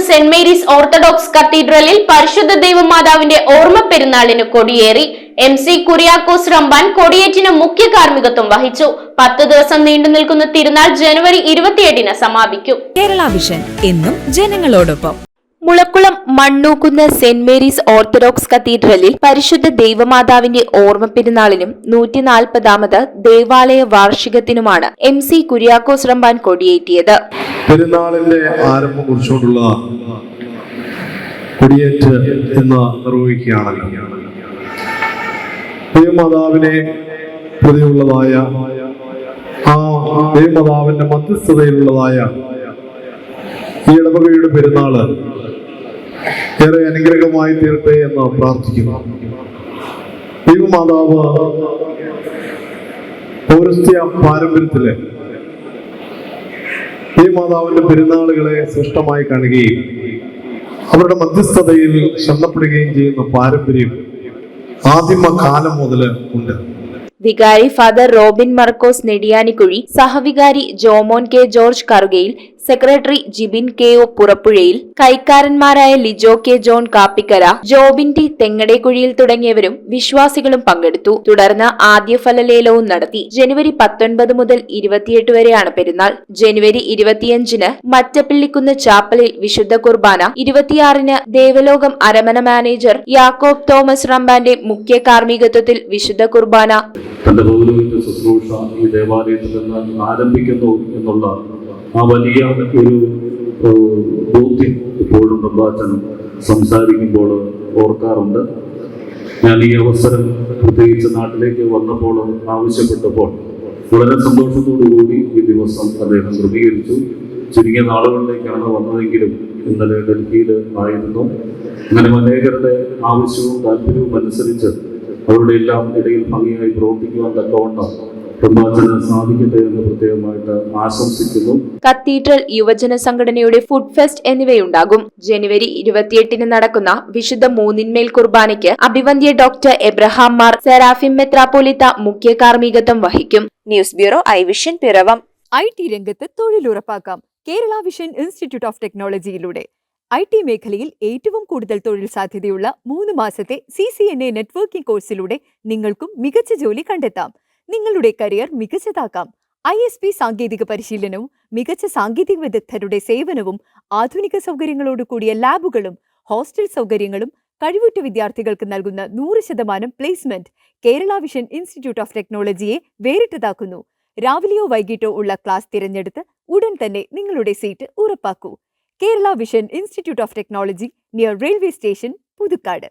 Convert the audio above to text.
Saint Mary's orthodox കത്തീഡ്രലിൽ പരിശുദ്ധ ദൈവമാതാവിന്റെ ഓർമ്മ പെരുന്നാളിന് കൊടിയേറി. MC കുര്യാക്കോസ് റമ്പാൻ കൊടിയേറ്റിന് മുഖ്യ കാർമ്മികത്വം വഹിച്ചു. 10 ദിവസം നീണ്ടു നിൽക്കുന്ന തിരുനാൾ ജനുവരി 28-ന് സമാപിക്കും. കേരള വിഷൻ എന്നും ജനങ്ങളോടൊപ്പം. മുളക്കുളം മണ്ണൂക്കുന്ന് സെന്റ് മേരീസ് ഓർത്തഡോക്സ് കത്തീഡ്രലിൽ പരിശുദ്ധ ദൈവമാതാവിന്റെ ഓർമ്മ പെരുന്നാളിനും 140ാമത് ദേവാലയ വാർഷികത്തിനുമാണ് MC കുര്യാക്കോസ് റമ്പാൻ കൊടിയേറ്റിയത്. പെരുന്നാളിന്റെ ആരംഭം കുറിച്ചുകൊണ്ടുള്ള കൊടിയേറ്റ് എന്ന് നിർവഹിക്കുകയാണല്ലോ. ദൈവമാതാവിനെ പ്രതിയുള്ളതായ ആ ദൈവമാതാവിന്റെ മധ്യസ്ഥതയിലുള്ളതായ ഈ ഇടവകയുടെ പെരുന്നാള് ഏറെ അനുഗ്രഹമായി തീരട്ടെ എന്ന് പ്രാർത്ഥിക്കുന്നു. ദൈവമാതാവ് പൗരസ്ത്യ പാരമ്പര്യത്തിലെ ദൈവമാതാവിന്റെ പെരുന്നാളുകളെ ശ്രേഷ്ഠമായി കാണുകയും അവരുടെ മധ്യസ്ഥതയിൽ ശരണപ്പെടുകയും ചെയ്യുന്ന പാരമ്പര്യം ആദിമ കാലം മുതൽ ഉണ്ട്. വികാരി ഫാദർ റോബിൻ മർക്കോസ് നെടിയാനിക്കുഴി, സഹവികാരി Jomon K George Karukayil, secretary Jibin KO Purappuzhayil, കൈക്കാരന്മാരായ Lijo K John Kappikkara, Jobin T Thengadekkuzhiyil തുടങ്ങിയവരും വിശ്വാസികളും പങ്കെടുത്തു. തുടർന്ന് ആദ്യ ഫലലേലവും നടത്തി. ജനുവരി 19 മുതൽ 28 വരെയാണ് പെരുന്നാൾ. ജനുവരി 25-ന് മറ്റപ്പള്ളിക്കുന്ന് ചാപ്പലിൽ വിശുദ്ധ കുർബാന, 26-ന് ദേവലോകം അരമന മാനേജർ യാക്കോബ് തോമസ് റമ്പാന്റെ മുഖ്യ കാർമ്മികത്വത്തിൽ വിശുദ്ധ കുർബാന. തന്റെ പൗരോഹിത്യ ശുശ്രൂഷ ഈ ദേവാലയത്തിൽ നിന്ന് ആരംഭിക്കുന്നു എന്നുള്ള ആ വലിയ ഒരു ബോധ്യം ഇപ്പോഴും റമ്പാച്ചൻ സംസാരിക്കുമ്പോൾ ഓർക്കാറുണ്ട്. ഞാൻ ഈ അവസരം പ്രത്യേകിച്ച് നാട്ടിലേക്ക് വന്നപ്പോൾ ആവശ്യപ്പെട്ടപ്പോൾ വളരെ സന്തോഷത്തോടുകൂടി ഈ ദിവസം അദ്ദേഹം ക്രമീകരിച്ചു. ചുരുങ്ങിയ നാളുകളിലേക്കാണ് വന്നതെങ്കിലും ഇന്നലെ ഡൽഹിയിൽ ആയിരുന്നു. അങ്ങനെ അനേകരുടെ ആവശ്യവും താല്പര്യവും അനുസരിച്ച് അവരുടെ എല്ലാം ഇടയിൽ ഭംഗിയായി പ്രവർത്തിക്കുവാൻ തക്കവണ്ണം സാധിക്കട്ടെ എന്ന് പ്രത്യേകമായിട്ട് ആശംസിക്കുന്നു. കത്തീഡ്രൽ യുവജന സംഘടനയുടെ ഫുഡ് ഫെസ്റ്റ് എന്നിവയുണ്ടാകും. ജനുവരി 28-ന് നടക്കുന്ന വിശുദ്ധ മൂന്നിന്മേൽ കുർബാനയ്ക്ക് അഭിവന്ദ്യ ഡോക്ടർ എബ്രഹാം മാർ സെറാഫിം മെത്രാപ്പോലിത്ത മുഖ്യ കാർമ്മികത്വം വഹിക്കും. News bureau I vision Piravam. IT രംഗത്ത് തൊഴിലുറപ്പാക്കാം കേരള വിഷൻ ഇൻസ്റ്റിറ്റ്യൂട്ട് ഓഫ് ടെക്നോളജിയിലൂടെ. IT മേഖലയിൽ ഏറ്റവും കൂടുതൽ തൊഴിൽ സാധ്യതയുള്ള 3 മാസത്തെ CCNA നെറ്റ്വർക്കിംഗ് കോഴ്സിലൂടെ നിങ്ങൾക്കും മികച്ച ജോലി കണ്ടെത്താം. നിങ്ങളുടെ കരിയർ മികച്ചതാക്കാം. ISP സാങ്കേതിക പരിശീലനവും മികച്ച സാങ്കേതിക വിദഗ്ധരുടെ സേവനവും ആധുനിക സൗകര്യങ്ങളോട് കൂടിയ ലാബുകളും ഹോസ്റ്റൽ സൗകര്യങ്ങളും കഴിവുറ്റ വിദ്യാർത്ഥികൾക്ക് നൽകുന്ന 100% placement Kerala vision institute of ടെക്നോളജിയെ വേറിട്ടതാക്കുന്നു. രാവിലെയോ വൈകിട്ടോ ഉള്ള ക്ലാസ് തിരഞ്ഞെടുത്ത് ഉടൻ തന്നെ നിങ്ങളുടെ സീറ്റ് ഉറപ്പാക്കൂ. Kerala vision institute of technology, near railway station, Puthukkad.